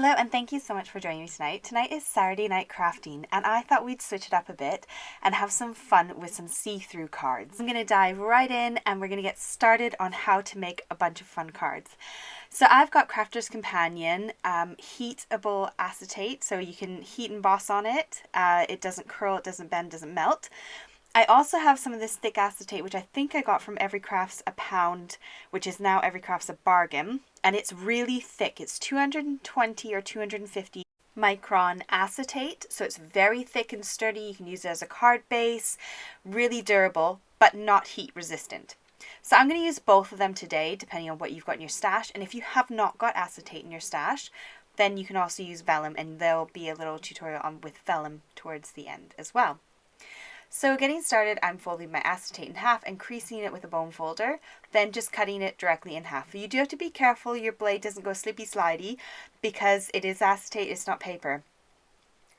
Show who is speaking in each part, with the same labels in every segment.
Speaker 1: Hello and thank you so much for joining me tonight. Tonight is Saturday night crafting and I thought we'd switch it up a bit and have some fun with some see-through cards. I'm going to dive right in and we're going to get started on how to make a bunch of fun cards. So I've got Crafter's Companion heatable acetate, so you can heat emboss on it. It doesn't curl, it doesn't bend, doesn't melt. I also have some of this thick acetate, which I think I got from Every Crafts a pound, which is now Every Crafts a bargain. And it's really thick. It's 220 or 250 micron acetate. So it's very thick and sturdy. You can use it as a card base. Really durable, but not heat resistant. So I'm going to use both of them today, depending on what you've got in your stash. And if you have not got acetate in your stash, then you can also use Vellum, and there'll be a little tutorial on with Vellum towards the end as well. So getting started, I'm folding my acetate in half and creasing it with a bone folder, then just cutting it directly in half. You do have to be careful your blade doesn't go slippy slidey because it is acetate, it's not paper.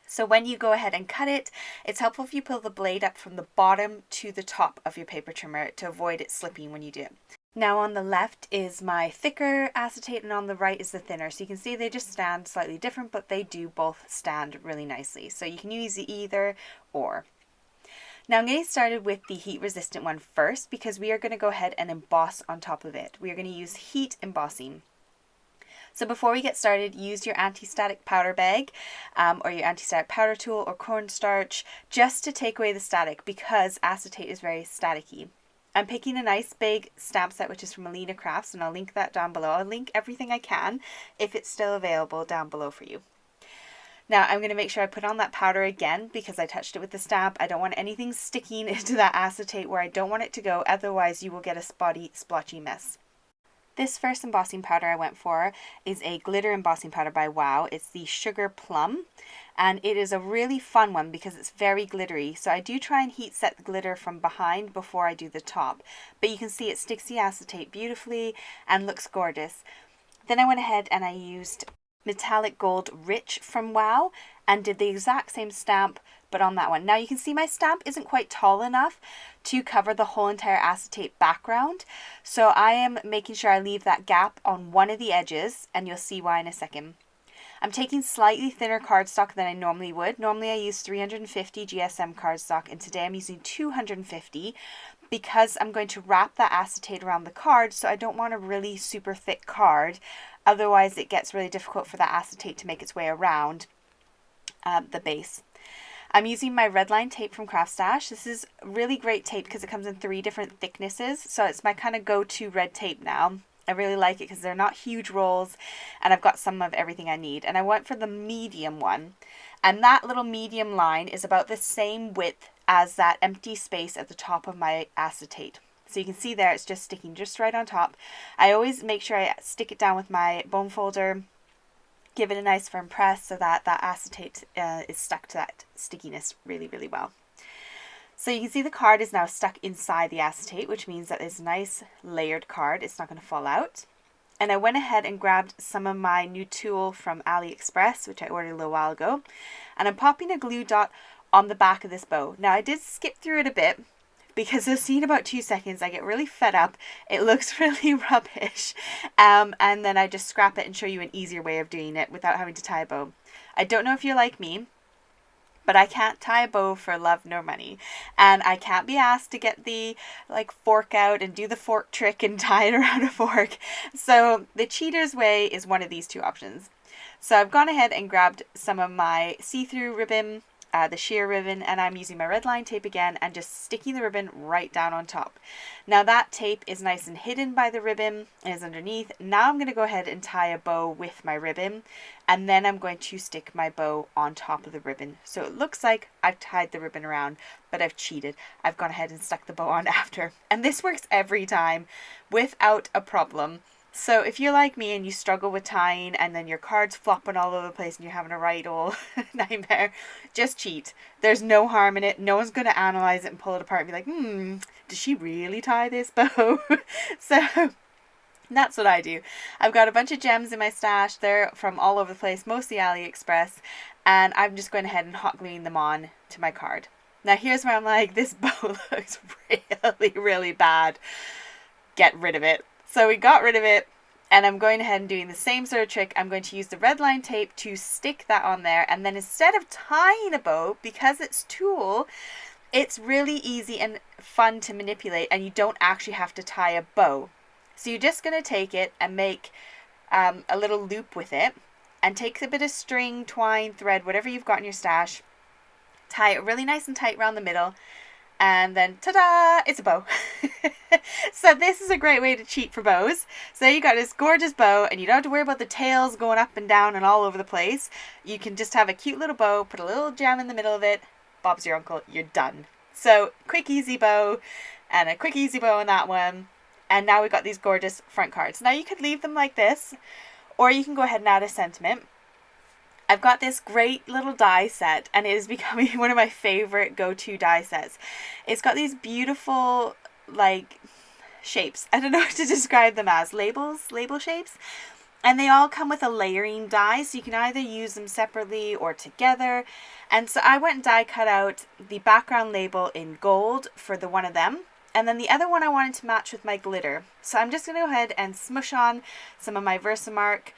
Speaker 1: So when you go ahead and cut it, it's helpful if you pull the blade up from the bottom to the top of your paper trimmer to avoid it slipping when you do it. Now on the left is my thicker acetate and on the right is the thinner. So you can see they just stand slightly different, but they do both stand really nicely. So you can use either or. Now I'm getting started with the heat resistant one first because we are going to go ahead and emboss on top of it. We are going to use heat embossing. So before we get started, use your anti-static powder bag or your anti-static powder tool or cornstarch just to take away the static because acetate is very staticky. I'm picking a nice big stamp set which is from Alina Crafts, and I'll link that down below. I'll link everything I can if it's still available down below for you. Now I'm going to make sure I put on that powder again because I touched it with the stamp. I don't want anything sticking into that acetate where I don't want it to go, otherwise you will get a spotty, splotchy mess. This first embossing powder I went for is a glitter embossing powder by Wow. It's the Sugar Plum, and it is a really fun one because it's very glittery. So I do try and heat set the glitter from behind before I do the top, but you can see it sticks the acetate beautifully and looks gorgeous. Then I went ahead and I used Metallic Gold Rich from Wow and did the exact same stamp but on that one. Now you can see my stamp isn't quite tall enough to cover the whole entire acetate background, so I am making sure I leave that gap on one of the edges, and you'll see why in a second. I'm taking slightly thinner cardstock than I normally would. Normally I use 350 GSM cardstock and today I'm using 250 because I'm going to wrap that acetate around the card, so I don't want a really super thick card. Otherwise it gets really difficult for that acetate to make its way around the base. I'm using my red line tape from Craft Stash. This is really great tape because it comes in 3 different thicknesses, so it's my kind of go-to red tape now. I really like it because they're not huge rolls and I've got some of everything I need. And I went for the medium one, and that little medium line is about the same width as that empty space at the top of my acetate. So you can see there it's just sticking just right on top. I always make sure I stick it down with my bone folder, give it a nice firm press so that that acetate is stuck to that stickiness really, really well. So you can see the card is now stuck inside the acetate, which means that it's a nice layered card. It's not going to fall out. And I went ahead and grabbed some of my new tulle from AliExpress, which I ordered a little while ago. And I'm popping a glue dot on the back of this bow. Now I did skip through it a bit because I've seen about 2 seconds. I get really fed up. It looks really rubbish. And then I just scrap it and show you an easier way of doing it without having to tie a bow. I don't know if you're like me, but I can't tie a bow for love nor money. And I can't be asked to get the fork out and do the fork trick and tie it around a fork. So the cheater's way is one of these 2 options. So I've gone ahead and grabbed some of my see-through ribbon, the sheer ribbon, and I'm using my red line tape again and just sticking the ribbon right down on top. Now that tape is nice and hidden by the ribbon and is underneath. Now I'm going to go ahead and tie a bow with my ribbon, and then I'm going to stick my bow on top of the ribbon. So it looks like I've tied the ribbon around, but I've cheated. I've gone ahead and stuck the bow on after. And this works every time without a problem. So if you're like me and you struggle with tying and then your card's flopping all over the place and you're having a right old nightmare, just cheat. There's no harm in it. No one's going to analyze it and pull it apart and be like, did she really tie this bow? So that's what I do. I've got a bunch of gems in my stash. They're from all over the place, mostly AliExpress, and I'm just going ahead and hot gluing them on to my card. Now here's where I'm like, this bow looks really, really bad. Get rid of it. So we got rid of it. And I'm going ahead and doing the same sort of trick. I'm going to use the red line tape to stick that on there. And then instead of tying a bow, because it's tulle, it's really easy and fun to manipulate, and you don't actually have to tie a bow. So you're just going to take it and make a little loop with it, and take a bit of string, twine, thread, whatever you've got in your stash, tie it really nice and tight around the middle, and then ta-da, it's a bow. So this is a great way to cheat for bows. So you got this gorgeous bow, and you don't have to worry about the tails going up and down and all over the place. You can just have a cute little bow, put a little gem in the middle of it, Bob's your uncle, you're done. So quick easy bow, and a quick easy bow on that one. And now we've got these gorgeous front cards. Now you could leave them like this, or you can go ahead and add a sentiment. I've got this great little die set, and it is becoming one of my favorite go-to die sets. It's got these beautiful, like, shapes. I don't know what to describe them as. Label shapes. And they all come with a layering die, so you can either use them separately or together. And so I went and die cut out the background label in gold for the one of them. And then the other one I wanted to match with my glitter. So I'm just going to go ahead and smush on some of my Versamark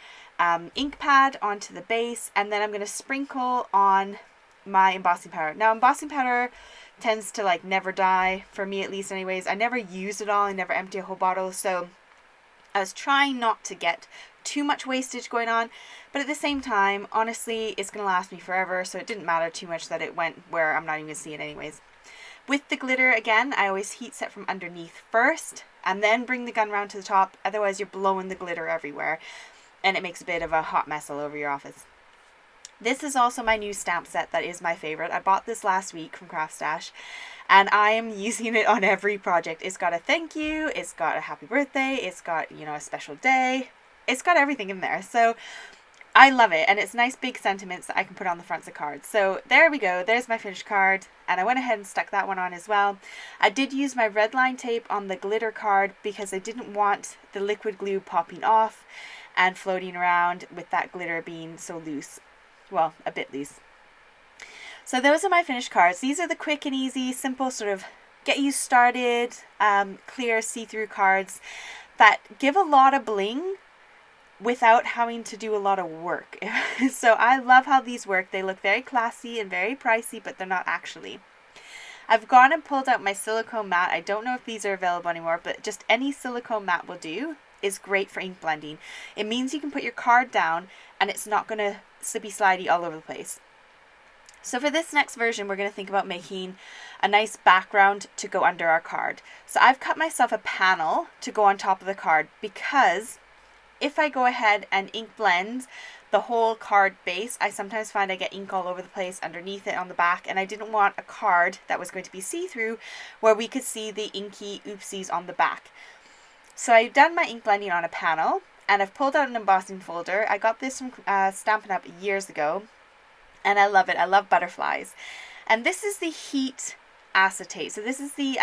Speaker 1: ink pad onto the base. And then I'm going to sprinkle on my embossing powder. Now embossing powder tends to like never die, for me at least anyways. I never use it all. I never empty a whole bottle. So I was trying not to get too much wastage going on, but at the same time, honestly, it's going to last me forever, so it didn't matter too much that it went where I'm not even going to see it anyways. With the glitter, again, I always heat set from underneath first, and then bring the gun round to the top, otherwise you're blowing the glitter everywhere, and it makes a bit of a hot mess all over your office. This is also my new stamp set that is my favorite. I bought this last week from Craft Stash, and I am using it on every project. It's got a thank you, it's got a happy birthday, it's got, you know, a special day. It's got everything in there, so I love it, and it's nice big sentiments that I can put on the fronts of cards. So there we go, there's my finished card, and I went ahead and stuck that one on as well. I did use my red line tape on the glitter card because I didn't want the liquid glue popping off and floating around with that glitter being so loose. Well, a bit loose. So those are my finished cards. These are the quick and easy, simple sort of get you started, clear see-through cards that give a lot of bling without having to do a lot of work. So I love how these work. They look very classy and very pricey, but they're not actually. I've gone and pulled out my silicone mat. I don't know if these are available anymore, but just any silicone mat will do. Is great for ink blending. It means you can put your card down and it's not going to slippy slidey all over the place. So for this next version, we're going to think about making a nice background to go under our card. So I've cut myself a panel to go on top of the card, because if I go ahead and ink blend the whole card base, I sometimes find I get ink all over the place underneath it on the back, and I didn't want a card that was going to be see-through where we could see the inky oopsies on the back. So I've done my ink blending on a panel, and I've pulled out an embossing folder. I got this from Stampin' Up! Years ago, and I love it. I love butterflies. And this is the heat acetate. So this is the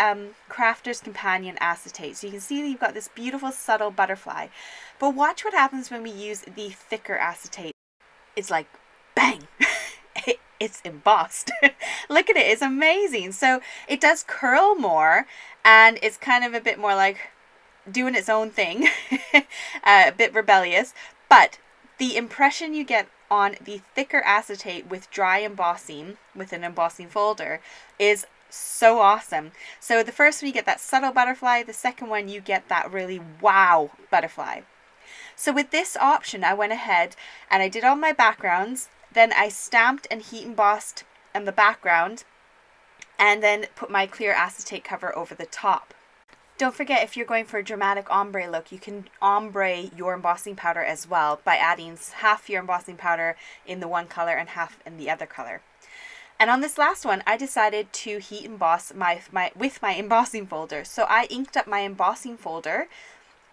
Speaker 1: Crafter's Companion acetate. So you can see that you've got this beautiful subtle butterfly. But watch what happens when we use the thicker acetate. It's like, bang! It's embossed. Look at it. It's amazing. So it does curl more, and it's kind of a bit more like doing its own thing. A bit rebellious. But the impression you get on the thicker acetate with dry embossing, with an embossing folder, is so awesome. So the first one you get that subtle butterfly, the second one you get that really wow butterfly. So with this option, I went ahead and I did all my backgrounds, then I stamped and heat embossed on the background, and then put my clear acetate cover over the top. Don't forget, if you're going for a dramatic ombre look, you can ombre your embossing powder as well by adding half your embossing powder in the one color and half in the other color. And on this last one, I decided to heat emboss with my embossing folder. So I inked up my embossing folder,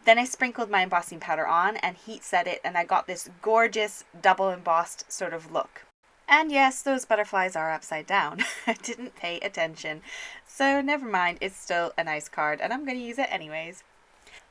Speaker 1: then I sprinkled my embossing powder on and heat set it, and I got this gorgeous double embossed sort of look. And yes, those butterflies are upside down. I didn't pay attention. So never mind, it's still a nice card, and I'm going to use it anyways.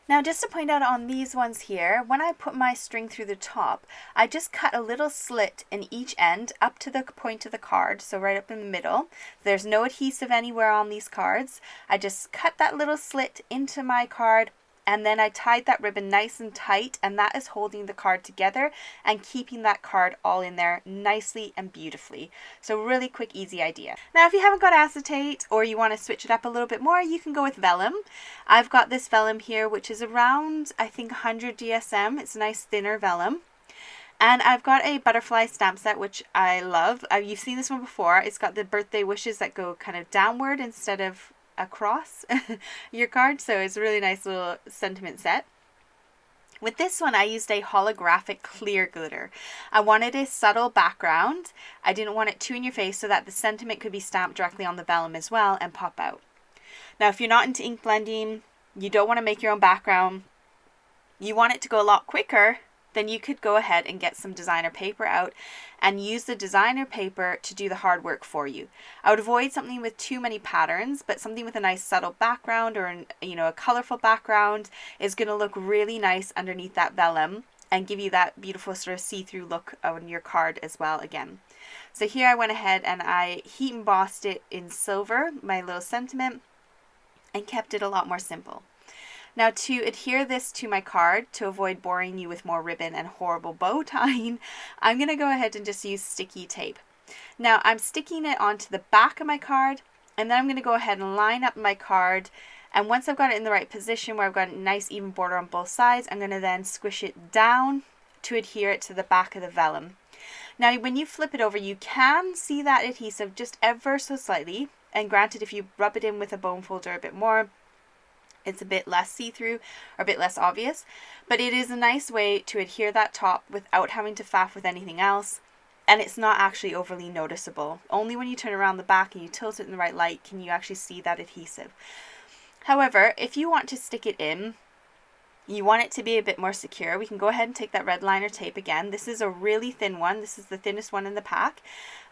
Speaker 1: Now, just to point out on these ones here, when I put my string through the top, I just cut a little slit in each end up to the point of the card, so right up in the middle. There's no adhesive anywhere on these cards. I just cut that little slit into my card, and then I tied that ribbon nice and tight, and that is holding the card together and keeping that card all in there nicely and beautifully. So really quick, easy idea. Now if you haven't got acetate or you want to switch it up a little bit more, you can go with vellum. I've got this vellum here, which is around, I think, 100 DSM. It's a nice thinner vellum. And I've got a butterfly stamp set, which I love. You've seen this one before. It's got the birthday wishes that go kind of downward instead of across your card. So it's a really nice little sentiment set. With this one, I used a holographic clear glitter. I wanted a subtle background. I didn't want it too in your face so that the sentiment could be stamped directly on the vellum as well and pop out. Now, if you're not into ink blending, you don't want to make your own background, you want it to go a lot quicker, then you could go ahead and get some designer paper out and use the designer paper to do the hard work for you. I would avoid something with too many patterns, but something with a nice subtle background or a colorful background is going to look really nice underneath that vellum and give you that beautiful sort of see-through look on your card as well again. So here I went ahead and I heat embossed it in silver, my little sentiment, and kept it a lot more simple. Now to adhere this to my card, to avoid boring you with more ribbon and horrible bow tying, I'm going to go ahead and just use sticky tape. Now I'm sticking it onto the back of my card, and then I'm going to go ahead and line up my card, and once I've got it in the right position where I've got a nice even border on both sides, I'm going to then squish it down to adhere it to the back of the vellum. Now when you flip it over, you can see that adhesive just ever so slightly, and granted if you rub it in with a bone folder a bit more, it's a bit less see-through or a bit less obvious, but it is a nice way to adhere that top without having to faff with anything else, and it's not actually overly noticeable. Only when you turn around the back and you tilt it in the right light can you actually see that adhesive. However, if you want to stick it in, you want it to be a bit more secure, we can go ahead and take that red liner tape again. This is a really thin one. This is the thinnest one in the pack.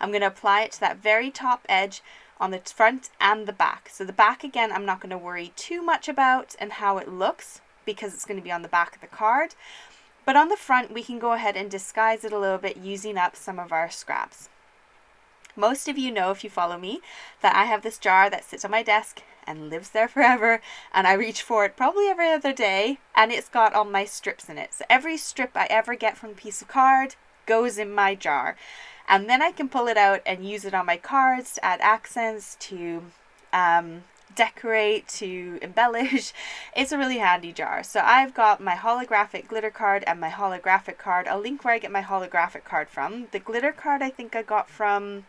Speaker 1: I'm going to apply it to that very top edge on the front and the back. So the back, again, I'm not going to worry too much about and how it looks because it's going to be on the back of the card. But on the front, we can go ahead and disguise it a little bit using up some of our scraps. Most of you know, if you follow me, that I have this jar that sits on my desk and lives there forever, and I reach for it probably every other day, and it's got all my strips in it. So every strip I ever get from a piece of card goes in my jar. And then I can pull it out and use it on my cards to add accents, to decorate, to embellish. It's a really handy jar. So I've got my holographic glitter card and my holographic card. I'll link where I get my holographic card from. The glitter card I think I got from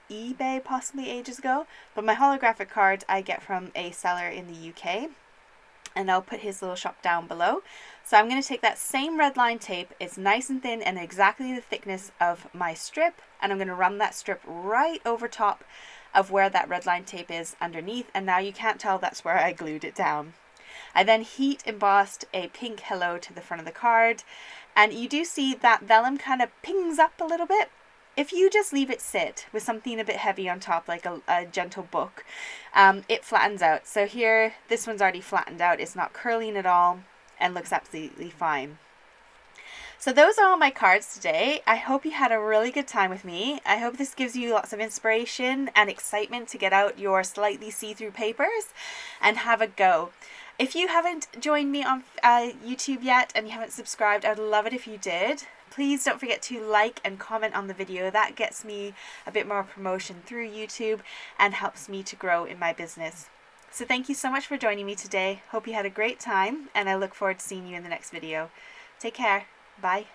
Speaker 1: eBay possibly ages ago, but my holographic card I get from a seller in the UK. And I'll put his little shop down below. So I'm going to take that same red line tape, it's nice and thin and exactly the thickness of my strip, and I'm going to run that strip right over top of where that red line tape is underneath, and now you can't tell that's where I glued it down. I then heat embossed a pink hello to the front of the card, and you do see that vellum kind of pings up a little bit. If you just leave it sit with something a bit heavy on top, like a gentle book, it flattens out. So here, this one's already flattened out. It's not curling at all and looks absolutely fine. So those are all my cards today. I hope you had a really good time with me. I hope this gives you lots of inspiration and excitement to get out your slightly see-through papers and have a go. If you haven't joined me on YouTube yet and you haven't subscribed, I'd love it if you did. Please don't forget to like and comment on the video. That gets me a bit more promotion through YouTube and helps me to grow in my business. So thank you so much for joining me today. Hope you had a great time, and I look forward to seeing you in the next video. Take care. Bye.